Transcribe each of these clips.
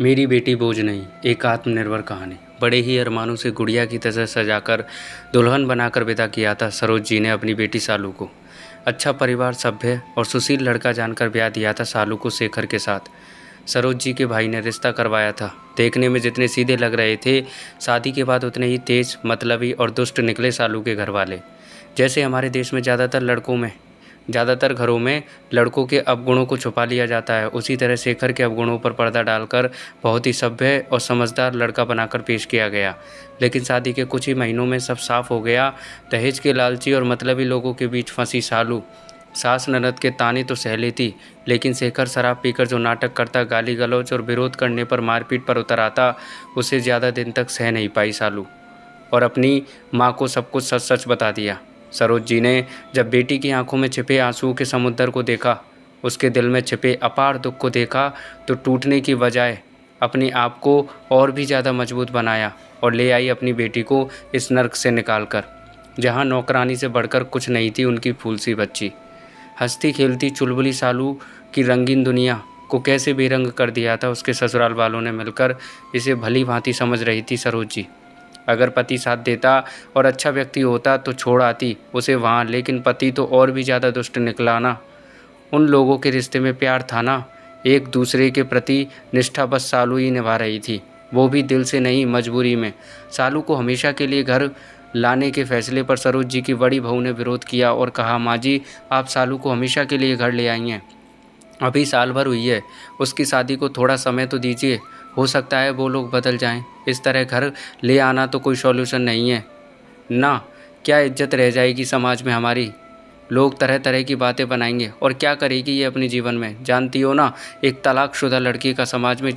मेरी बेटी बोझ नहीं, एक आत्मनिर्भर कहानी। बड़े ही अरमानों से गुड़िया की तरह सजाकर दुल्हन बनाकर विदा किया था सरोज जी ने अपनी बेटी सालू को। अच्छा परिवार, सभ्य और सुशील लड़का जानकर ब्याह दिया था सालू को शेखर के साथ। सरोज जी के भाई ने रिश्ता करवाया था। देखने में जितने सीधे लग रहे थे, शादी के बाद उतने ही तेज, मतलबी और दुष्ट निकले सालू के घर वाले। जैसे हमारे देश में ज़्यादातर घरों में लड़कों के अवगुणों को छुपा लिया जाता है, उसी तरह शेखर के अवगुणों पर पर्दा डालकर बहुत ही सभ्य और समझदार लड़का बनाकर पेश किया गया। लेकिन शादी के कुछ ही महीनों में सब साफ हो गया। दहेज के लालची और मतलबी लोगों के बीच फंसी सालू सास ननद के ताने तो सह लेती, लेकिन शेखर शराब पीकर जो नाटक करता, गाली गलौज और विरोध करने पर मारपीट पर उतर आता, उसे ज़्यादा दिन तक सह नहीं पाई सालू, और अपनी माँ को सब कुछ सच सच बता दिया। सरोज जी ने जब बेटी की आंखों में छिपे आंसुओं के समुद्र को देखा, उसके दिल में छिपे अपार दुख को देखा, तो टूटने की बजाय अपने आप को और भी ज़्यादा मजबूत बनाया और ले आई अपनी बेटी को इस नर्क से निकालकर, जहाँ नौकरानी से बढ़कर कुछ नहीं थी उनकी फूल सी बच्ची। हंसती खेलती चुलबुली सालू की रंगीन दुनिया को कैसे बेरंग कर दिया था उसके ससुराल वालों ने मिलकर, इसे भली भांति समझ रही थी सरोज जी। अगर पति साथ देता और अच्छा व्यक्ति होता तो छोड़ आती उसे वहाँ, लेकिन पति तो और भी ज़्यादा दुष्ट निकला ना। उन लोगों के रिश्ते में प्यार था ना, एक दूसरे के प्रति निष्ठा बस सालू ही निभा रही थी, वो भी दिल से नहीं, मजबूरी में। सालू को हमेशा के लिए घर लाने के फैसले पर सरोज जी की बड़ी बहू ने विरोध किया और कहा, माँ जी, आप सालू को हमेशा के लिए घर ले आई हैं, अभी साल भर हुई है, उसकी शादी को थोड़ा समय तो दीजिए, हो सकता है वो लोग बदल जाएं। इस तरह घर ले आना तो कोई सॉल्यूशन नहीं है ना। क्या इज्जत रह जाएगी समाज में हमारी, लोग तरह तरह की बातें बनाएंगे, और क्या करेगी ये अपने जीवन में। जानती हो ना, एक तलाकशुदा लड़की का समाज में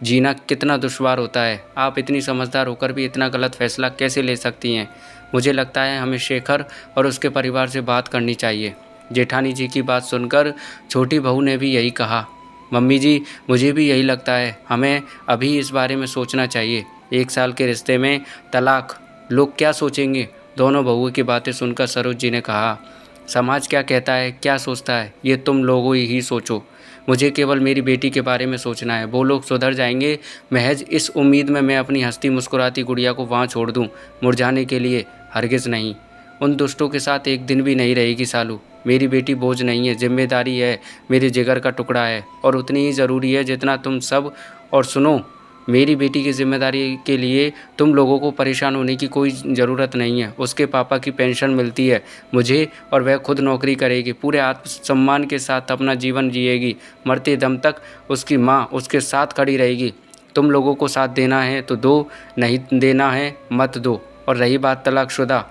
जीना कितना दुश्वार होता है। आप इतनी समझदार होकर भी इतना गलत फैसला कैसे ले सकती हैं। मुझे लगता है हमें शेखर और उसके परिवार से बात करनी चाहिए। जेठानी जी की बात सुनकर छोटी बहू ने भी यही कहा। मम्मी जी, मुझे भी यही लगता है, हमें अभी इस बारे में सोचना चाहिए। 1 साल के रिश्ते में तलाक, लोग क्या सोचेंगे। दोनों बहुओं की बातें सुनकर सरोज जी ने कहा, समाज क्या कहता है, क्या सोचता है, ये तुम लोगों ही सोचो। मुझे केवल मेरी बेटी के बारे में सोचना है। वो लोग सुधर जाएंगे, महज इस उम्मीद में मैं अपनी हंसती मुस्कुराती गुड़िया को वहाँ छोड़ दूँ मुरझाने के लिए, हरगिज़ नहीं। उन दुष्टों के साथ एक दिन भी नहीं रहेगी सालू। मेरी बेटी बोझ नहीं है, जिम्मेदारी है, मेरे जिगर का टुकड़ा है, और उतनी ही ज़रूरी है जितना तुम सब। और सुनो, मेरी बेटी की जिम्मेदारी के लिए तुम लोगों को परेशान होने की कोई ज़रूरत नहीं है। उसके पापा की पेंशन मिलती है मुझे, और वह खुद नौकरी करेगी, पूरे आत्मसम्मान के साथ अपना जीवन जिएगी। मरते दम तक उसकी माँ उसके साथ खड़ी रहेगी। तुम लोगों को साथ देना है तो दो, नहीं देना है मत दो। और रही बात तलाकशुदा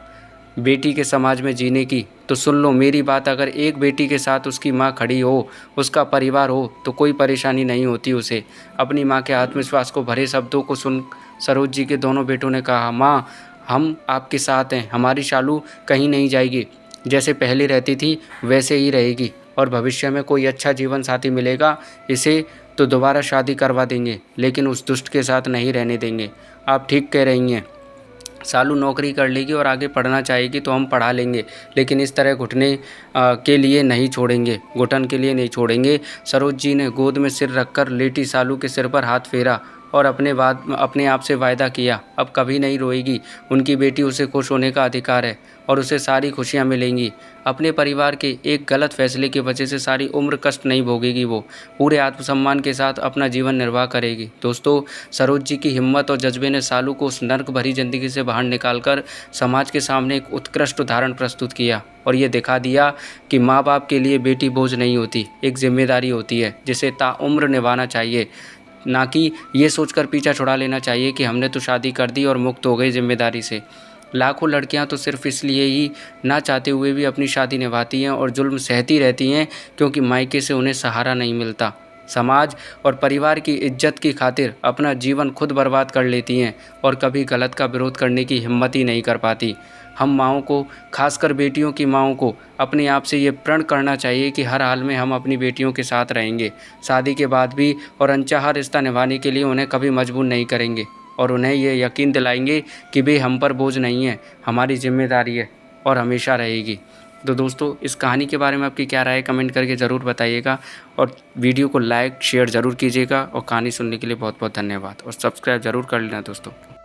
बेटी के समाज में जीने की, तो सुन लो मेरी बात, अगर एक बेटी के साथ उसकी माँ खड़ी हो, उसका परिवार हो, तो कोई परेशानी नहीं होती उसे। अपनी माँ के आत्मविश्वास को भरे शब्दों को सुन सरोज जी के दोनों बेटों ने कहा, माँ, हम आपके साथ हैं, हमारी शालू कहीं नहीं जाएगी, जैसे पहले रहती थी वैसे ही रहेगी, और भविष्य में कोई अच्छा जीवन साथी मिलेगा इसे तो दोबारा शादी करवा देंगे, लेकिन उस दुष्ट के साथ नहीं रहने देंगे। आप ठीक कह रही हैं, सालू नौकरी कर लेगी और आगे पढ़ना चाहेगी तो हम पढ़ा लेंगे, लेकिन इस तरह के लिए नहीं छोड़ेंगे, घुटन के लिए नहीं छोड़ेंगे। सरोज जी ने गोद में सिर रखकर लेटी सालू के सिर पर हाथ फेरा और अपने आप से वायदा किया, अब कभी नहीं रोएगी। उनकी बेटी, उसे खुश होने का अधिकार है और उसे सारी खुशियां मिलेंगी। अपने परिवार के एक गलत फैसले की वजह से सारी उम्र कष्ट नहीं भोगेगी। वो पूरे आत्मसम्मान के साथ अपना जीवन निर्वाह करेगी। दोस्तों, सरोज जी की हिम्मत और जज्बे ने सालू को उस नर्क भरी जिंदगी से बाहर निकालकर समाज के सामने एक उत्कृष्ट उदाहरण प्रस्तुत किया, और ये दिखा दिया कि माँ बाप के लिए बेटी बोझ नहीं होती, एक जिम्मेदारी होती है जिसे ताउम्र निभाना चाहिए, ना कि ये सोचकर पीछा छुड़ा लेना चाहिए कि हमने तो शादी कर दी और मुक्त हो गई जिम्मेदारी से। लाखों लड़कियां तो सिर्फ इसलिए ही ना चाहते हुए भी अपनी शादी निभाती हैं और जुल्म सहती रहती हैं क्योंकि मायके से उन्हें सहारा नहीं मिलता। समाज और परिवार की इज्जत की खातिर अपना जीवन खुद बर्बाद कर लेती हैं और कभी गलत का विरोध करने की हिम्मत ही नहीं कर पाती। हम माँओं को, खासकर बेटियों की माँओं को, अपने आप से ये प्रण करना चाहिए कि हर हाल में हम अपनी बेटियों के साथ रहेंगे, शादी के बाद भी, और अनचाहा रिश्ता निभाने के लिए उन्हें कभी मजबूर नहीं करेंगे, और उन्हें ये यकीन दिलाएंगे कि वे हम पर बोझ नहीं है, हमारी जिम्मेदारी है और हमेशा रहेगी। तो दोस्तों इस कहानी के बारे में आपकी क्या राय है कमेंट करके ज़रूर बताइएगा और वीडियो को लाइक शेयर ज़रूर कीजिएगा और कहानी सुनने के लिए बहुत बहुत धन्यवाद और सब्सक्राइब ज़रूर कर लेना दोस्तों।